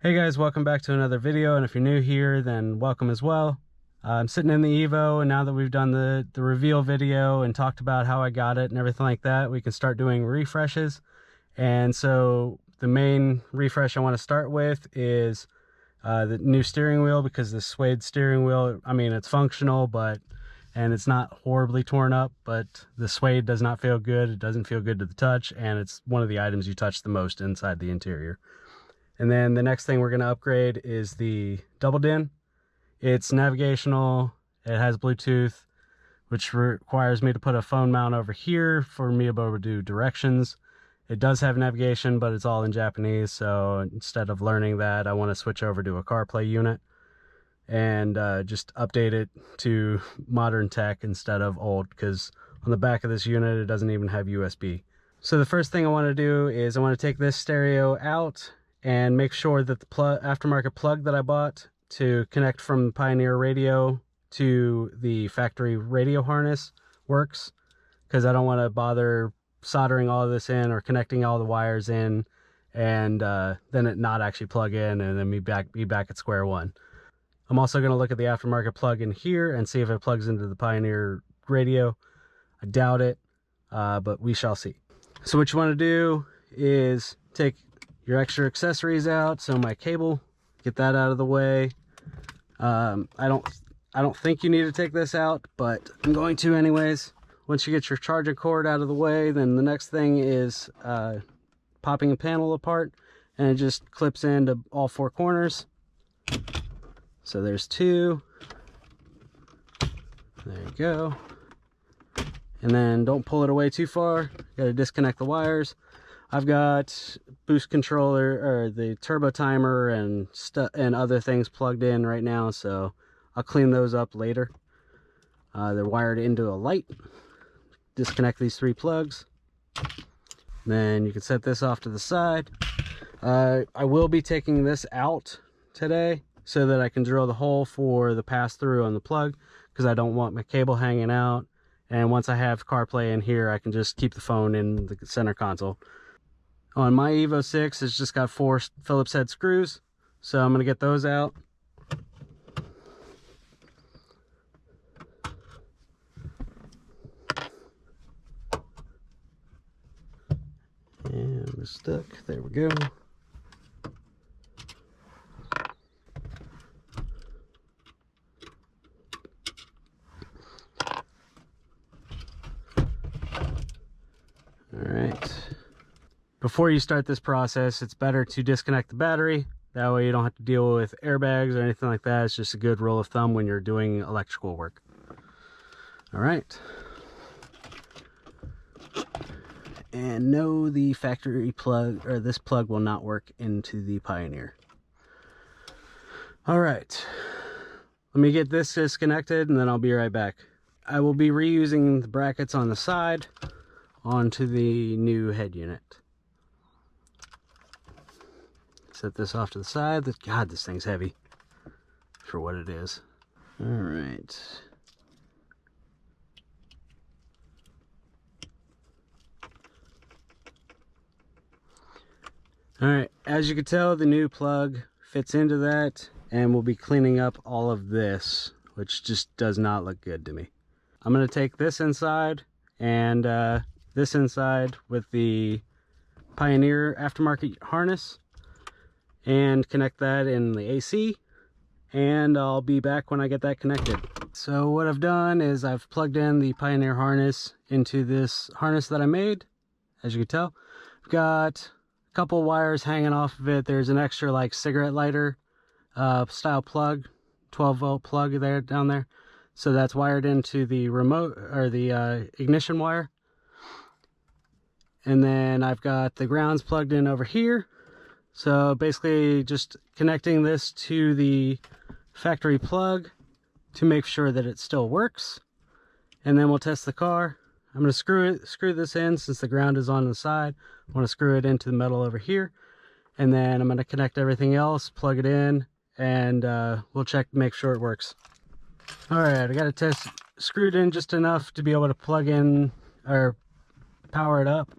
Hey guys, welcome back to another video, and if you're new here, then welcome as well. I'm sitting in the Evo, and now that we've done the reveal video and talked about how I got it and everything like that, we can start doing refreshes. And so the main refresh I want to start with is the new steering wheel, because the suede steering wheel, I mean, it's functional, and it's not horribly torn up, but the suede does not feel good. It doesn't feel good to the touch, and it's one of the items you touch the most inside the interior. And then the next thing we're going to upgrade is the double din. It's navigational, it has Bluetooth, which requires me to put a phone mount over here for me to be able to do directions. It does have navigation, but it's all in Japanese, so instead of learning that, I want to switch over to a Carplay unit and just update it to modern tech instead of old, because on the back of this unit it doesn't even have USB. So the first thing I want to do is I want to take this stereo out and make sure that the aftermarket plug that I bought to connect from the Pioneer radio to the factory radio harness works, because I don't want to bother soldering all of this in or connecting all the wires in and then it not actually plug in and then be back at square one. I'm also going to look at the aftermarket plug in here and see if it plugs into the Pioneer radio. I doubt it, but we shall see. So what you want to do is take your extra accessories out. So my cable, get that out of the way. I don't think you need to take this out, but I'm going to anyways. Once you get your charging cord out of the way, then the next thing is popping a panel apart, and it just clips into all four corners. So there's two. There you go. And then don't pull it away too far. Got to disconnect the wires. I've got boost controller, or the turbo timer, and other things plugged in right now, so I'll clean those up later. They're wired into a light. Disconnect these three plugs. Then you can set this off to the side. I will be taking this out today so that I can drill the hole for the pass-through on the plug, because I don't want my cable hanging out. And once I have CarPlay in here, I can just keep the phone in the center console. On my Evo 6, it's just got 4 Phillips head screws, so I'm going to get those out. And we're stuck. There we go. All right. Before you start this process, it's better to disconnect the battery. That way you don't have to deal with airbags or anything like that. It's just a good rule of thumb when you're doing electrical work. All right. And no, the factory plug, or this plug, will not work into the Pioneer. All right. Let me get this disconnected and then I'll be right back. I will be reusing the brackets on the side onto the new head unit. Set this off to the side. God, this thing's heavy for what it is. All right. All right, as you can tell, the new plug fits into that, and we'll be cleaning up all of this, which just does not look good to me. I'm going to take this inside and this inside with the Pioneer aftermarket harness and connect that in the AC, and I'll be back when I get that connected. So what I've done is I've plugged in the Pioneer harness into this harness that I made. As you can tell, I've got a couple wires hanging off of it. There's an extra like cigarette lighter style plug, 12-volt plug there down there, so that's wired into the remote, or the ignition wire. And then I've got the grounds plugged in over here. So basically just connecting this to the factory plug to make sure that it still works. And then we'll test the car. I'm going to screw this in since the ground is on the side. I want to screw it into the metal over here. And then I'm going to connect everything else, plug it in, and we'll check to make sure it works. All right, I got it screwed in just enough to be able to plug in or power it up.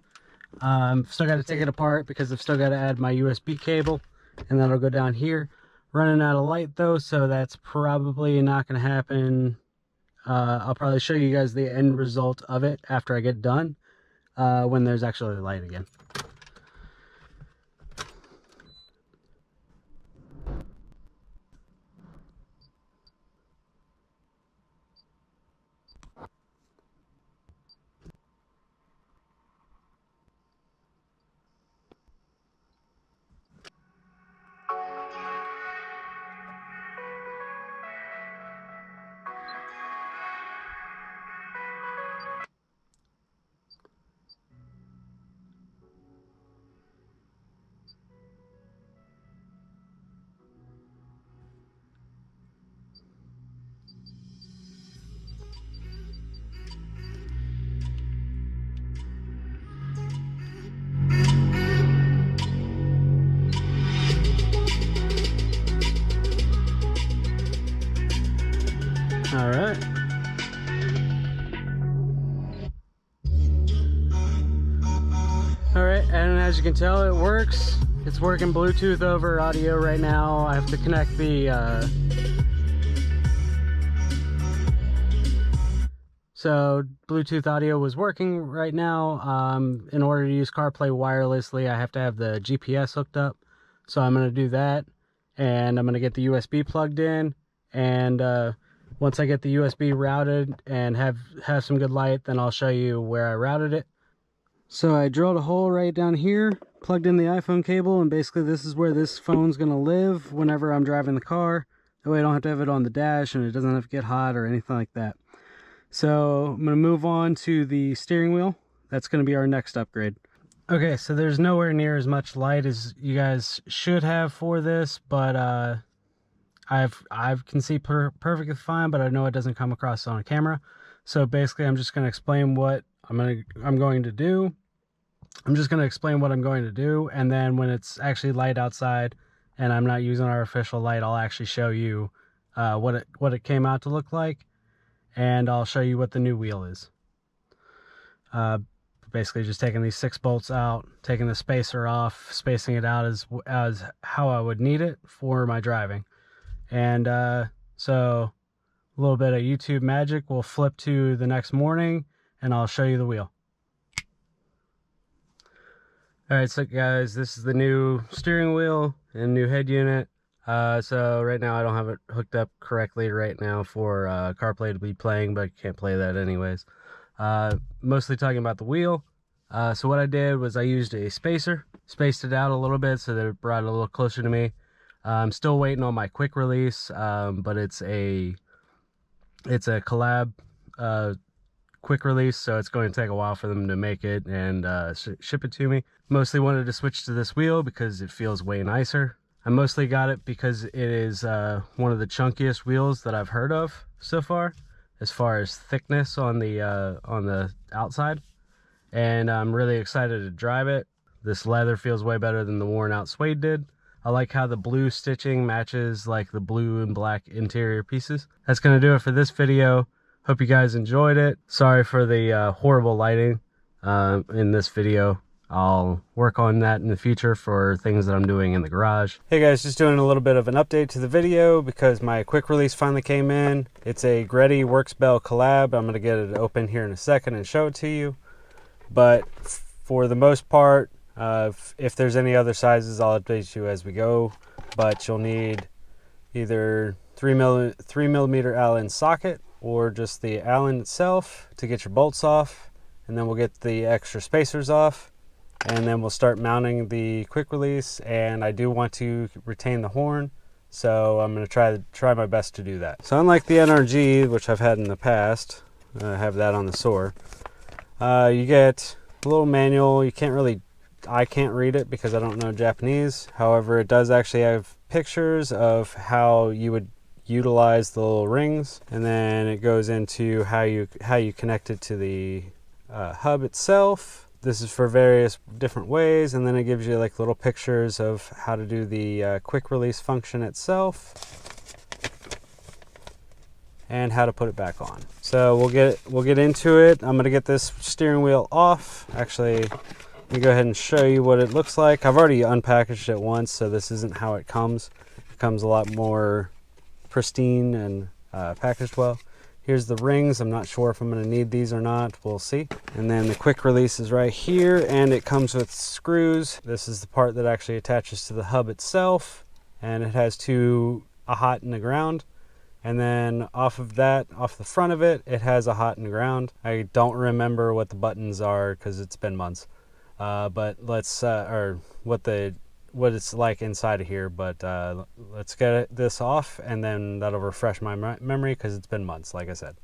Still got to take it apart because I've still got to add my USB cable and that'll go down here. Running out of light though, so that's probably not going to happen. I'll probably show you guys the end result of it after I get done, when there's actually light again. All right. All right, and as you can tell, it works. It's working Bluetooth over audio right now. I have to connect the so Bluetooth audio was working right now. In order to use CarPlay wirelessly, I have to have the GPS hooked up. So I'm going to do that, and I'm going to get the USB plugged in, and once I get the USB routed and have some good light, then I'll show you where I routed it. So I drilled a hole right down here, plugged in the iPhone cable, and basically this is where this phone's going to live whenever I'm driving the car. That way I don't have to have it on the dash and it doesn't have to get hot or anything like that. So I'm going to move on to the steering wheel. That's going to be our next upgrade. Okay, so there's nowhere near as much light as you guys should have for this, but I can see perfectly fine, but I know it doesn't come across on camera. So basically I'm just going to explain what I'm going to do. I'm just going to explain what I'm going to do, and then when it's actually light outside and I'm not using artificial light, I'll actually show you what it came out to look like, and I'll show you what the new wheel is. Basically just taking these 6 bolts out, taking the spacer off, spacing it out as how I would need it for my driving. And so a little bit of YouTube magic, we'll flip to the next morning and I'll show you the wheel. Alright, so guys, this is the new steering wheel and new head unit. So right now I don't have it hooked up correctly right now for CarPlay to be playing, but I can't play that anyways. Mostly talking about the wheel. So what I did was I used a spacer, spaced it out a little bit so that it brought it a little closer to me. I'm still waiting on my quick release, but it's a collab quick release, so it's going to take a while for them to make it and ship it to me. Mostly wanted to switch to this wheel because it feels way nicer. I mostly got it because it is one of the chunkiest wheels that I've heard of so far as thickness on the outside, and I'm really excited to drive it. This leather feels way better than the worn out suede did. I like how the blue stitching matches like the blue and black interior pieces. That's going to do it for this video. Hope you guys enjoyed it. Sorry for the horrible lighting in this video. I'll work on that in the future for things that I'm doing in the garage. Hey guys, just doing a little bit of an update to the video because my quick release finally came in. It's a Greddy Works Bell collab. I'm going to get it open here in a second and show it to you. But for the most part, if there's any other sizes, I'll update you as we go. But you'll need either 3mm Allen socket or just the Allen itself to get your bolts off. And then we'll get the extra spacers off. And then we'll start mounting the quick release, and I do want to retain the horn, so I'm going to try my best to do that. So unlike the NRG, which I've had in the past, I have that on the SOAR, you get a little manual. I can't read it because I don't know Japanese. However, it does actually have pictures of how you would utilize the little rings, and then it goes into how you connect it to the hub itself. This is for various different ways, and then it gives you like little pictures of how to do the quick release function itself and how to put it back on. So we'll get into it. I'm gonna get this steering wheel off. Actually, Let me go ahead and show you what it looks like. I've already unpackaged it once, so this isn't how it comes. It comes a lot more pristine and packaged well. Here's the rings. I'm not sure if I'm going to need these or not. We'll see. And then the quick release is right here, and it comes with screws. This is the part that actually attaches to the hub itself, and it has a hot and a ground. And then off of that, off the front of it, it has a hot and ground. I don't remember what the buttons are because it's been months. But let's, or what it's like inside of here. But let's get this off, and then that'll refresh my memory because it's been months, like I said.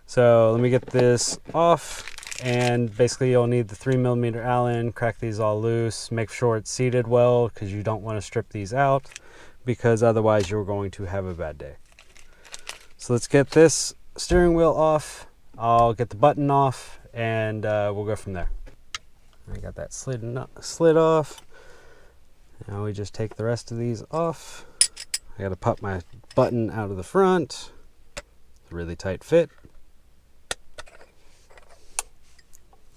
So let me get this off, and basically you'll need the 3mm Allen. Crack these all loose. Make sure it's seated well because you don't want to strip these out, because otherwise you're going to have a bad day. So let's get this steering wheel off. I'll get the button off, and we'll go from there. I got that slid off. Now we just take the rest of these off. I got to pop my button out of the front. It's a really tight fit.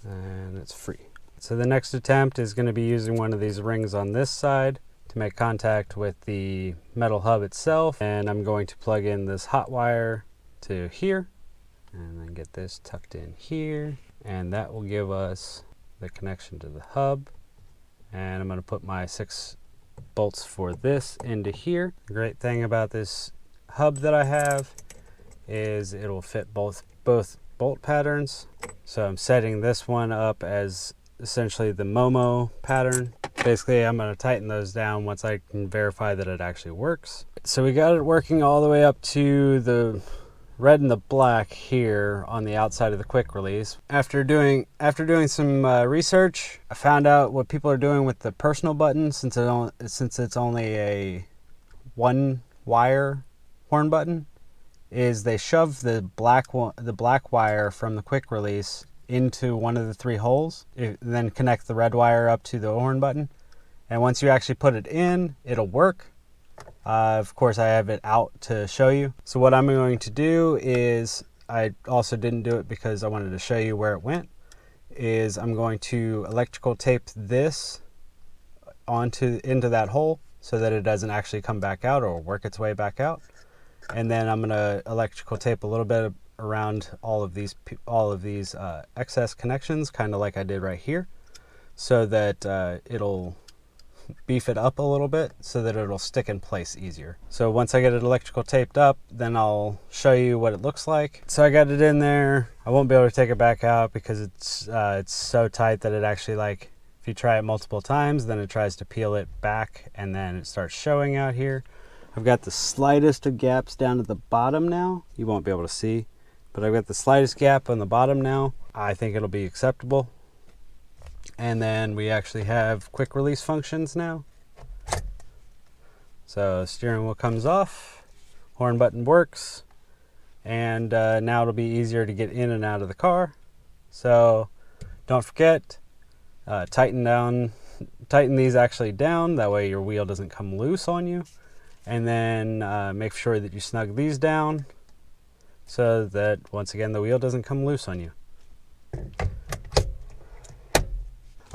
And it's free. So the next attempt is going to be using one of these rings on this side to make contact with the metal hub itself, and I'm going to plug in this hot wire to here and then get this tucked in here, and that will give us the connection to the hub. And I'm going to put my 6 bolts for this into here. The great thing about this hub that I have is it will fit both bolt patterns. So I'm setting this one up as essentially the Momo pattern. Basically, I'm going to tighten those down once I can verify that it actually works. So we got it working all the way up to the red and the black here on the outside of the quick release. After doing some research, I found out what people are doing with the personal button, since it's only a 1-wire horn button, is they shove the black wire from the quick release into one of the 3 holes, then connect the red wire up to the horn button, and once you actually put it in, it'll work. Of course, I have it out to show you. So what I'm going to do is, I also didn't do it because I wanted to show you where it went, is I'm going to electrical tape this into that hole so that it doesn't actually come back out or work its way back out. And then I'm going to electrical tape a little bit around all of these excess connections, kind of like I did right here, so that it'll beef it up a little bit so that it'll stick in place easier. So once I get it electrical taped up, then I'll show you what it looks like. So I got it in there. I won't be able to take it back out because it's so tight that it actually, like, if you try it multiple times, then it tries to peel it back and then it starts showing out here. I've got the slightest of gaps down at the bottom now. You won't be able to see, but I've got the slightest gap on the bottom now. I think it'll be acceptable. And then we actually have quick release functions now. So steering wheel comes off, horn button works, and now it'll be easier to get in and out of the car. So don't forget, tighten these actually down, that way your wheel doesn't come loose on you. And then make sure that you snug these down so that, once again, the wheel doesn't come loose on you.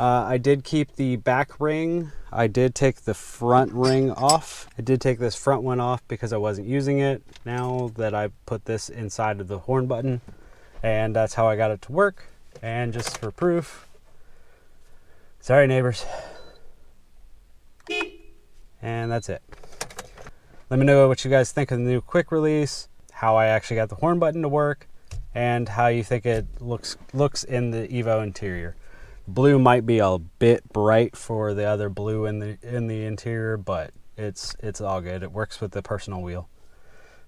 I did keep the back ring. I did take the front ring off. I did take this front one off because I wasn't using it. Now that I put this inside of the horn button, and that's how I got it to work. And just for proof, sorry neighbors. And that's it. Let me know what you guys think of the new quick release, how I actually got the horn button to work, and how you think it looks in the Evo interior. Blue might be a bit bright for the other blue in the interior, but it's all good. It works with the personal wheel.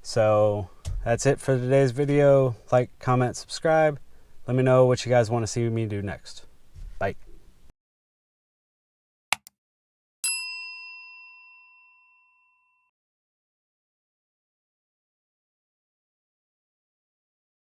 So that's it for today's video. Like, comment, subscribe. Let me know what you guys want to see me do next.